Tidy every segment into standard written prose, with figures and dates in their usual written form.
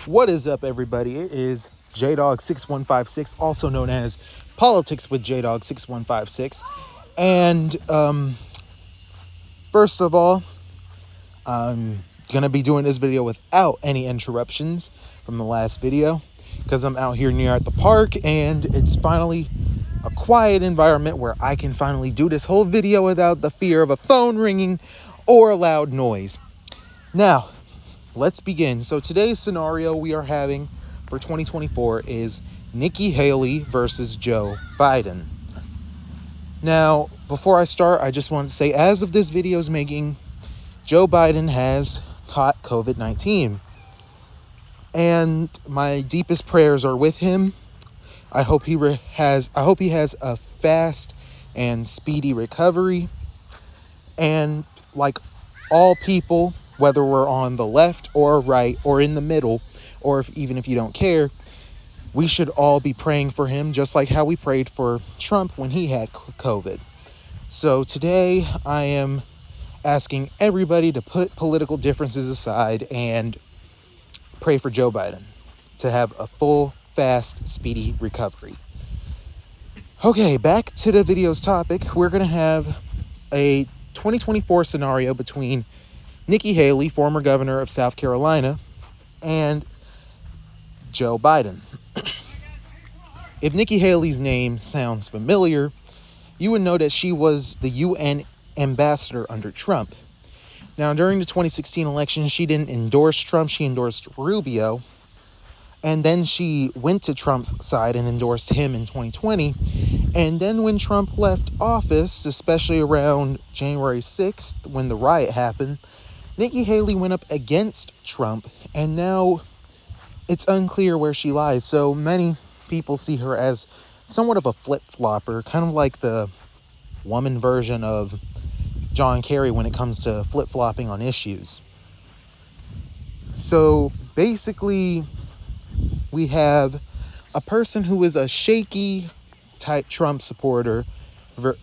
What is up, everybody? It is JDog6156, also known as Politics with JDog6156. And first of all, I'm going to be doing this video without any interruptions from the last video because I'm out here near at the park and it's finally a quiet environment where I can finally do this whole video without the fear of a phone ringing or a loud noise. Now, let's begin. So today's scenario we are having for 2024 is Nikki Haley versus Joe Biden. Now, before I start, I just want to say, as of this video's making, Joe Biden has caught COVID-19. And my deepest prayers are with him. I hope he has a fast and speedy recovery. And like all people, whether we're on the left or right or in the middle, or even if you don't care, we should all be praying for him, just like how we prayed for Trump when he had COVID. So today I am asking everybody to put political differences aside and pray for Joe Biden to have a full, fast, speedy recovery. Okay, back to the video's topic. We're going to have a 2024 scenario between Nikki Haley, former governor of South Carolina, and Joe Biden. If Nikki Haley's name sounds familiar, you would know that she was the UN ambassador under Trump. Now, during the 2016 election, she didn't endorse Trump, she endorsed Rubio. And then she went to Trump's side and endorsed him in 2020. And then when Trump left office, especially around January 6th, when the riot happened, Nikki Haley went up against Trump, and now it's unclear where she lies. So many people see her as somewhat of a flip-flopper, kind of like the woman version of John Kerry when it comes to flip-flopping on issues. So basically, we have a person who is a shaky type Trump supporter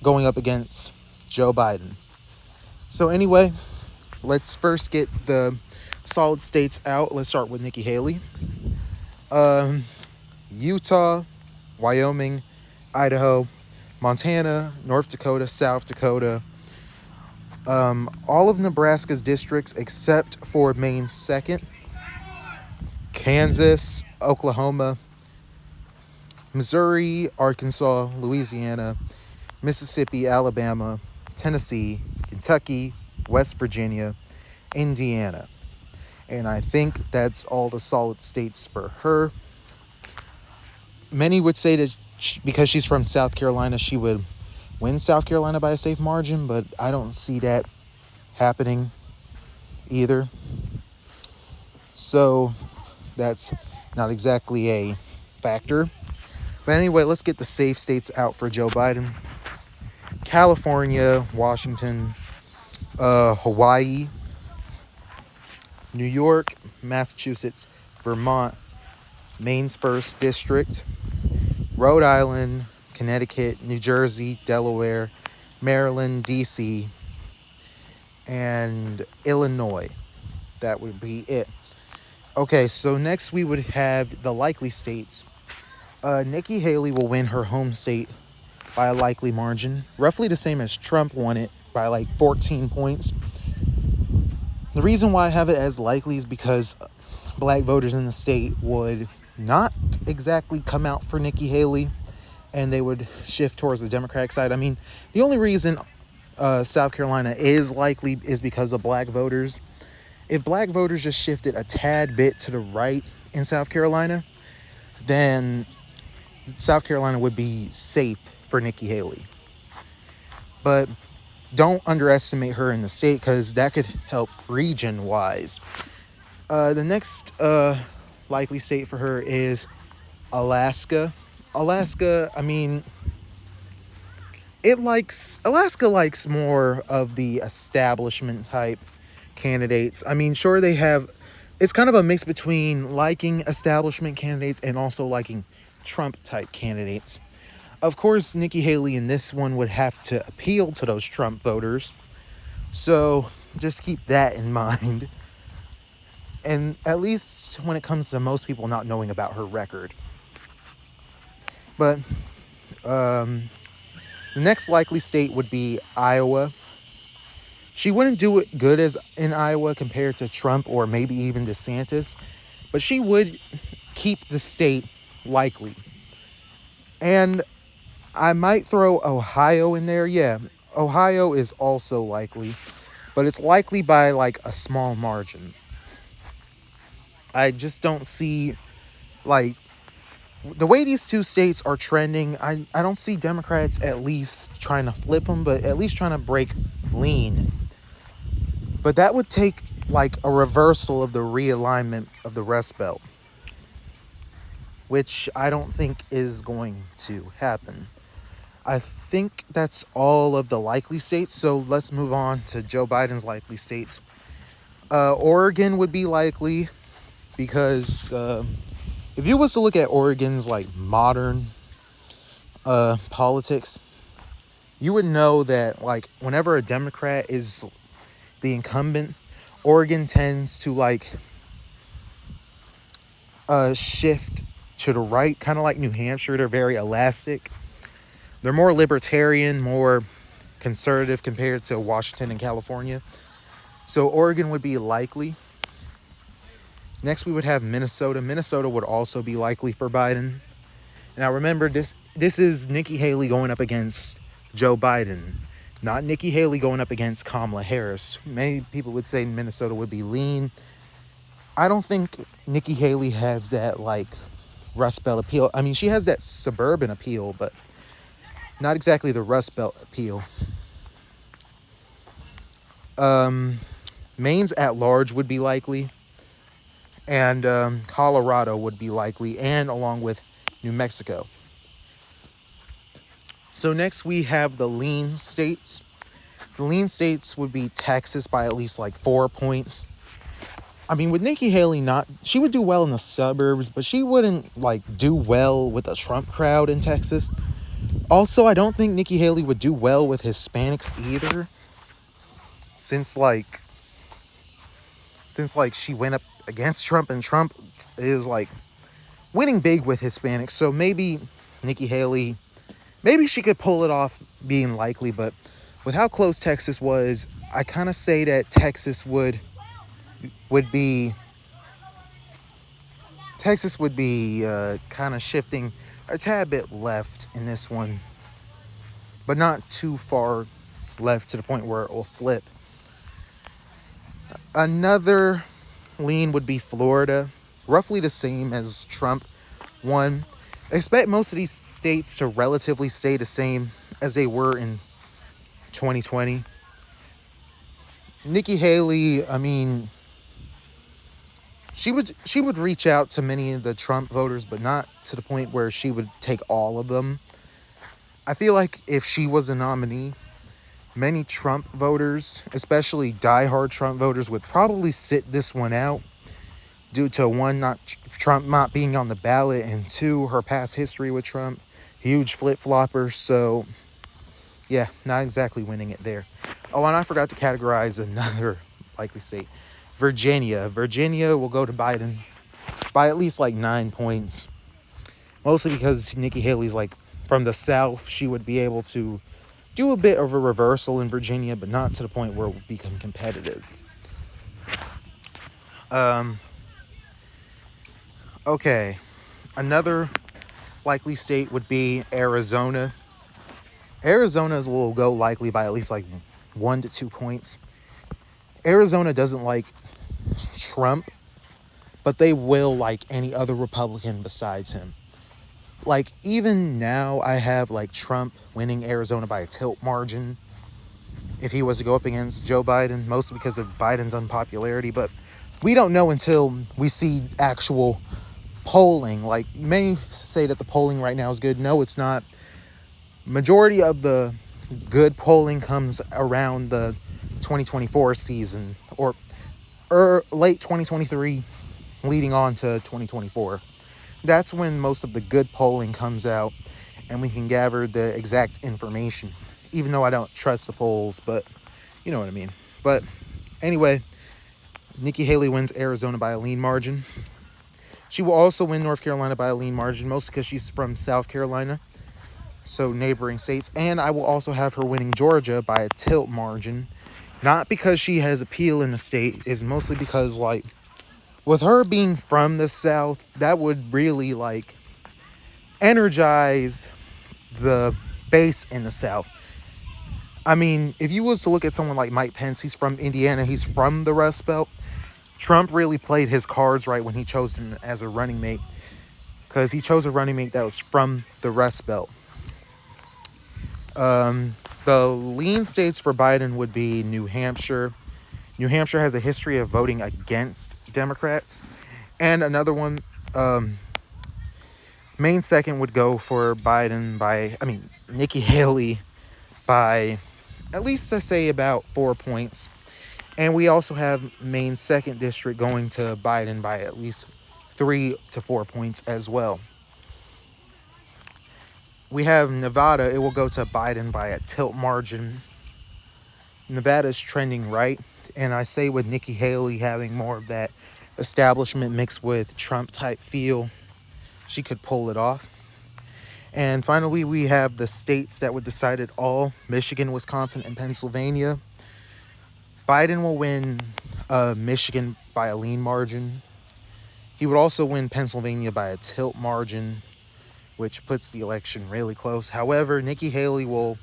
going up against Joe Biden. So anyway, let's first get the solid states out. Let's start with Nikki Haley. Utah, Wyoming, Idaho, Montana, North Dakota, South Dakota, all of Nebraska's districts except for Maine's 2nd, Kansas, Oklahoma, Missouri, Arkansas, Louisiana, Mississippi, Alabama, Tennessee, Kentucky, West Virginia, Indiana. And I think that's all the solid states for her. Many would say that because she's from South Carolina, she would win South Carolina by a safe margin, but I don't see that happening either. So that's not exactly a factor. But anyway, let's get the safe states out for Joe Biden. California, Washington, Hawaii, New York, Massachusetts, Vermont, Maine's 1st District, Rhode Island, Connecticut, New Jersey, Delaware, Maryland, DC, and Illinois. That would be it. Okay, so next we would have the likely states. Nikki Haley will win her home state by a likely margin, roughly the same as Trump won it by like 14 points. The reason why I have it as likely is because black voters in the state would not exactly come out for Nikki Haley, and they would shift towards the Democratic side. I mean, the only reason South Carolina is likely is because of black voters. If black voters just shifted a tad bit to the right in South Carolina, then South Carolina would be safe for Nikki Haley. But don't underestimate her in the state, because that could help region-wise. The next likely state for her is Alaska. Alaska, I mean, Alaska likes more of the establishment type candidates. I mean, sure, it's kind of a mix between liking establishment candidates and also liking Trump type candidates. Of course, Nikki Haley in this one would have to appeal to those Trump voters. So just keep that in mind. and at least when it comes to most people not knowing about her record. But the next likely state would be Iowa. She wouldn't do it good as in Iowa compared to Trump or maybe even DeSantis, but she would keep the state likely. And I might throw Ohio in there. Yeah, Ohio is also likely, but it's likely by like a small margin. I just don't see, like, the way these two states are trending, I don't see Democrats at least trying to flip them, but at least trying to break lean. But that would take like a reversal of the realignment of the Rust Belt, which I don't think is going to happen. I think that's all of the likely states. So let's move on to Joe Biden's likely states. Oregon would be likely because if you was to look at Oregon's like modern politics, you would know that like whenever a Democrat is the incumbent, Oregon tends to like shift to the right, kind of like New Hampshire. They're very elastic. They're more libertarian, more conservative compared to Washington and California. So Oregon would be likely. Next, we would have Minnesota. Minnesota would also be likely for Biden. Now, remember, this is Nikki Haley going up against Joe Biden, not Nikki Haley going up against Kamala Harris. Many people would say Minnesota would be lean. I don't think Nikki Haley has that, like, Rust Belt appeal. I mean, she has that suburban appeal, but not exactly the Rust Belt appeal. Maine's at large would be likely, and Colorado would be likely, and along with New Mexico. So next we have the lean states. The lean states would be Texas by at least like 4 points. I mean, with Nikki Haley, she would do well in the suburbs, but she wouldn't like do well with a Trump crowd in Texas. Also, I don't think Nikki Haley would do well with Hispanics either, since she went up against Trump, and Trump is like winning big with Hispanics. So maybe Nikki Haley, maybe she could pull it off being likely, but with how close Texas was, I kind of say that Texas would be kind of shifting a tad bit left in this one, but not too far left to the point where it will flip. Another lean would be Florida, roughly the same as Trump won. Expect most of these states to relatively stay the same as they were in 2020. Nikki Haley, I mean, she would reach out to many of the Trump voters, but not to the point where she would take all of them. I feel like if she was a nominee, many Trump voters, especially diehard Trump voters, would probably sit this one out due to one, Trump not being on the ballot, and two, her past history with Trump. Huge flip-flopper. So yeah, not exactly winning it there. Oh, and I forgot to categorize another likely state. Virginia will go to Biden by at least like 9 points. Mostly because Nikki Haley's like from the South. She would be able to do a bit of a reversal in Virginia, but not to the point where it will become competitive. Okay, another likely state would be Arizona. Arizona's will go likely by at least like 1 to 2 points. Arizona doesn't like Trump, but they will like any other Republican besides him. Like, even now, I have like Trump winning Arizona by a tilt margin if he was to go up against Joe Biden, mostly because of Biden's unpopularity. But we don't know until we see actual polling. Like, many say that the polling right now is good. No, it's not. Majority of the good polling comes around the 2024 season, or late 2023 leading on to 2024. That's when most of the good polling comes out, and we can gather the exact information, even though I don't trust the polls, but you know what I mean. But anyway, Nikki Haley wins Arizona by a lean margin. She will also win North Carolina by a lean margin, mostly because she's from South Carolina, so neighboring states. And I will also have her winning Georgia by a tilt margin. Not because she has appeal in the state, is mostly because, like, with her being from the South, that would really, like, energize the base in the South. I mean, if you was to look at someone like Mike Pence, he's from Indiana, he's from the Rust Belt. Trump really played his cards right when he chose him as a running mate, because he chose a running mate that was from the Rust Belt. The lean states for Biden would be New Hampshire. New Hampshire has a history of voting against Democrats. And another one, Maine second would go for Nikki Haley by at least, I say, about 4 points. And we also have Maine's second district going to Biden by at least 3 to 4 points as well. We have Nevada. It will go to Biden by a tilt margin. Nevada's trending right. And I say with Nikki Haley having more of that establishment mixed with Trump type feel, she could pull it off. And finally, we have the states that would decide it all: Michigan, Wisconsin, and Pennsylvania. Biden will win Michigan by a lean margin. He would also win Pennsylvania by a tilt margin, which puts the election really close. However, Nikki Haley will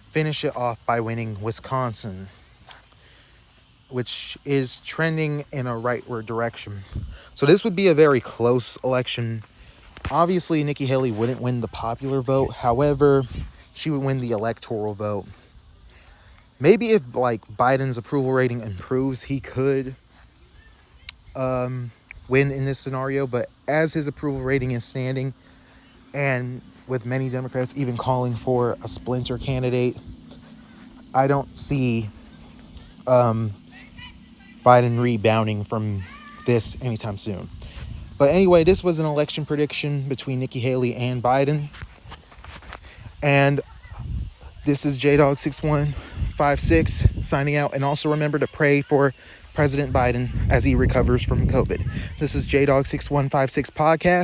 finish it off by winning Wisconsin, which is trending in a rightward direction. So this would be a very close election. Obviously, Nikki Haley wouldn't win the popular vote. However, she would win the electoral vote. Maybe if, like, Biden's approval rating improves, he could win in this scenario. But as his approval rating is standing, and with many Democrats even calling for a splinter candidate, I don't see Biden rebounding from this anytime soon. But anyway, this was an election prediction between Nikki Haley and Biden. And this is JDog6156 signing out. And also remember to pray for President Biden as he recovers from COVID. This is JDog6156 podcast.